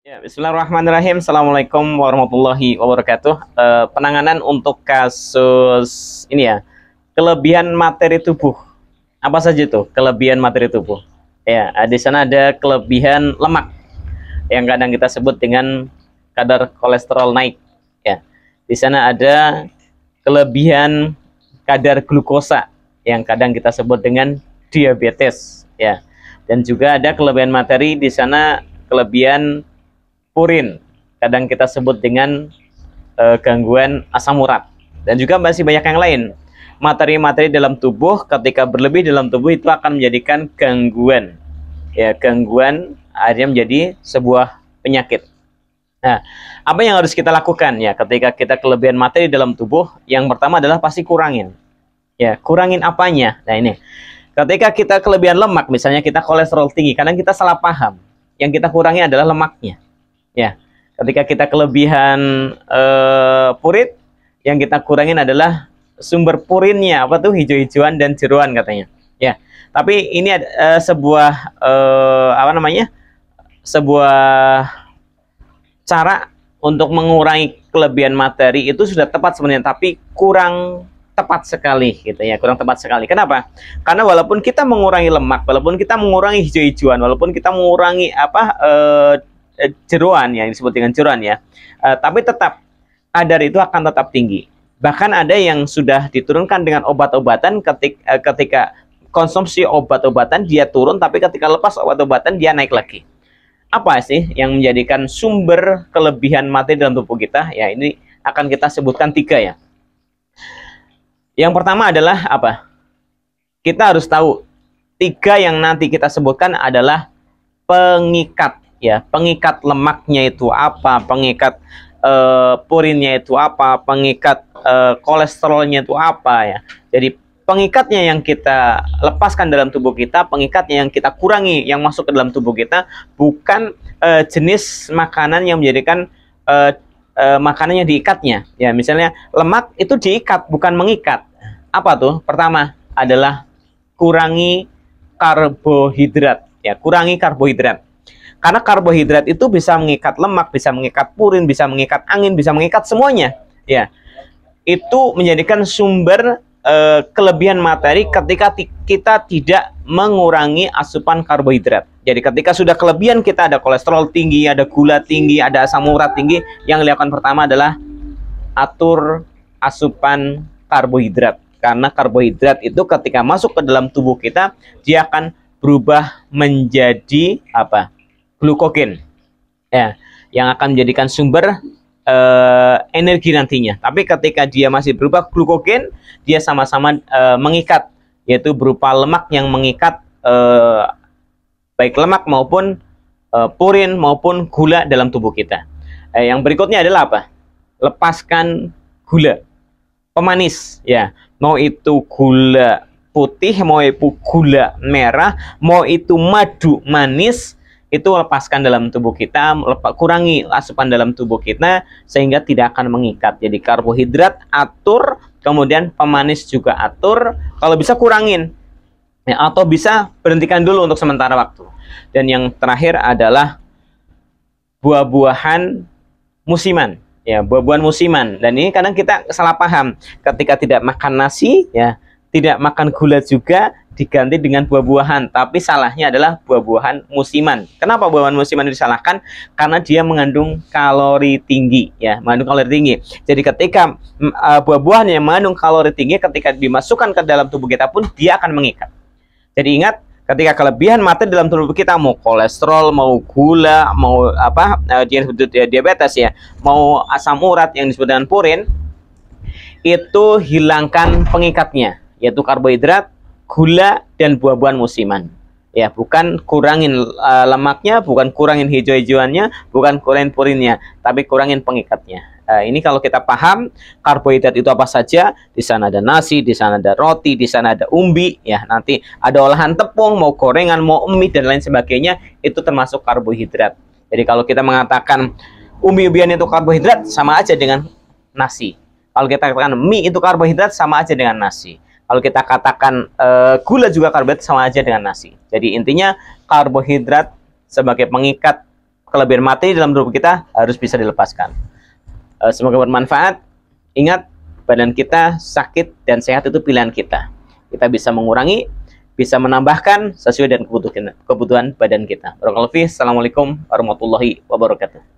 Ya, Bismillahirrahmanirrahim. Assalamualaikum warahmatullahi wabarakatuh. Penanganan untuk kasus ini ya, kelebihan materi tubuh. Apa saja itu kelebihan materi tubuh? Ya, di sana ada kelebihan lemak yang kadang kita sebut dengan kadar kolesterol naik. Ya, di sana ada kelebihan kadar glukosa yang kadang kita sebut dengan diabetes. Ya, dan juga ada kelebihan materi di sana, kelebihan purin, kadang kita sebut dengan gangguan asam urat, dan juga masih banyak yang lain. Materi-materi dalam tubuh ketika berlebih dalam tubuh itu akan menjadikan gangguan, ya, gangguan akhirnya menjadi sebuah penyakit. Nah, apa yang harus kita lakukan ya ketika kita kelebihan materi dalam tubuh? Yang pertama adalah pasti kurangin, ya, kurangin apanya? Nah ini, ketika kita kelebihan lemak, misalnya kita kolesterol tinggi, kadang kita salah paham, yang kita kurangi adalah lemaknya. Ya, ketika kita kelebihan purit, yang kita kurangin adalah sumber purinnya, apa tuh, hijau-hijauan dan jeruan katanya. Ya, tapi ini sebuah apa namanya, sebuah cara untuk mengurangi kelebihan materi itu sudah tepat sebenarnya, tapi kurang tepat sekali gitu ya, kurang tepat sekali. Kenapa? Karena walaupun kita mengurangi lemak, walaupun kita mengurangi hijau-hijauan, walaupun kita mengurangi apa jeruan, yang disebut dengan jeruan ya, tapi tetap kadar itu akan tetap tinggi. Bahkan ada yang sudah diturunkan dengan obat-obatan, ketika konsumsi obat-obatan dia turun, tapi ketika lepas obat-obatan dia naik lagi. Apa sih yang menjadikan sumber kelebihan materi dalam tubuh kita? Ya, ini akan kita sebutkan 3 ya. Yang pertama adalah apa? Kita harus tahu 3 yang nanti kita sebutkan adalah pengikat. Ya, pengikat lemaknya itu apa, pengikat purinnya itu apa, pengikat kolesterolnya itu apa ya. Jadi pengikatnya yang kita lepaskan dalam tubuh kita, pengikatnya yang kita kurangi yang masuk ke dalam tubuh kita, bukan jenis makanan yang menjadikan makanan yang diikatnya. Ya, misalnya lemak itu diikat, bukan mengikat. Apa tuh? Pertama adalah kurangi karbohidrat. Ya, kurangi karbohidrat. Karena karbohidrat itu bisa mengikat lemak, bisa mengikat purin, bisa mengikat angin, bisa mengikat semuanya. Ya, itu menjadikan sumber kelebihan materi ketika kita tidak mengurangi asupan karbohidrat. Jadi ketika sudah kelebihan, kita ada kolesterol tinggi, ada gula tinggi, ada asam urat tinggi, yang dilakukan pertama adalah atur asupan karbohidrat. Karena karbohidrat itu ketika masuk ke dalam tubuh kita, dia akan berubah menjadi apa? Glukogen, ya, yang akan menjadikan sumber energi nantinya. Tapi ketika dia masih berubah glukogen, dia sama-sama mengikat, yaitu berupa lemak yang mengikat, baik lemak maupun purin maupun gula dalam tubuh kita. Yang berikutnya adalah apa? Lepaskan gula, pemanis, ya, mau itu gula putih, mau itu gula merah, mau itu madu manis, itu lepaskan dalam tubuh kita, kurangi asupan dalam tubuh kita sehingga tidak akan mengikat. Jadi karbohidrat atur, kemudian pemanis juga atur, kalau bisa kurangin ya, atau bisa berhentikan dulu untuk sementara waktu. Dan yang terakhir adalah buah-buahan musiman, ya, buah-buahan musiman. Dan ini kadang kita salah paham, ketika tidak makan nasi ya, tidak makan gula juga, diganti dengan buah-buahan. Tapi salahnya adalah buah-buahan musiman. Kenapa buah-buahan musiman disalahkan? Karena dia mengandung kalori tinggi, ya, mengandung kalori tinggi. Jadi ketika buah-buahan yang mengandung kalori tinggi, ketika dimasukkan ke dalam tubuh kita pun dia akan mengikat. Jadi ingat, ketika kelebihan materi dalam tubuh kita, mau kolesterol, mau gula, mau apa, diabetes ya, mau asam urat yang disebut dengan purin, itu hilangkan pengikatnya, yaitu karbohidrat, gula, dan buah-buahan musiman. Ya, bukan kurangin lemaknya, bukan kurangin hijau-hijauannya, bukan kurangin purinnya, tapi kurangin pengikatnya. Ini kalau kita paham karbohidrat itu apa saja, di sana ada nasi, di sana ada roti, di sana ada umbi, ya, nanti ada olahan tepung, mau gorengan, mau mie dan lain sebagainya, itu termasuk karbohidrat. Jadi kalau kita mengatakan umbi-umbian itu karbohidrat, sama aja dengan nasi. Kalau kita katakan mie itu karbohidrat, sama aja dengan nasi. Kalau kita katakan gula juga karbohidrat, sama aja dengan nasi. Jadi intinya karbohidrat sebagai pengikat kelebihan materi dalam tubuh kita harus bisa dilepaskan. Semoga bermanfaat. Ingat, badan kita sakit dan sehat itu pilihan kita. Kita bisa mengurangi, bisa menambahkan sesuai dengan kebutuhan badan kita. Assalamualaikum warahmatullahi wabarakatuh.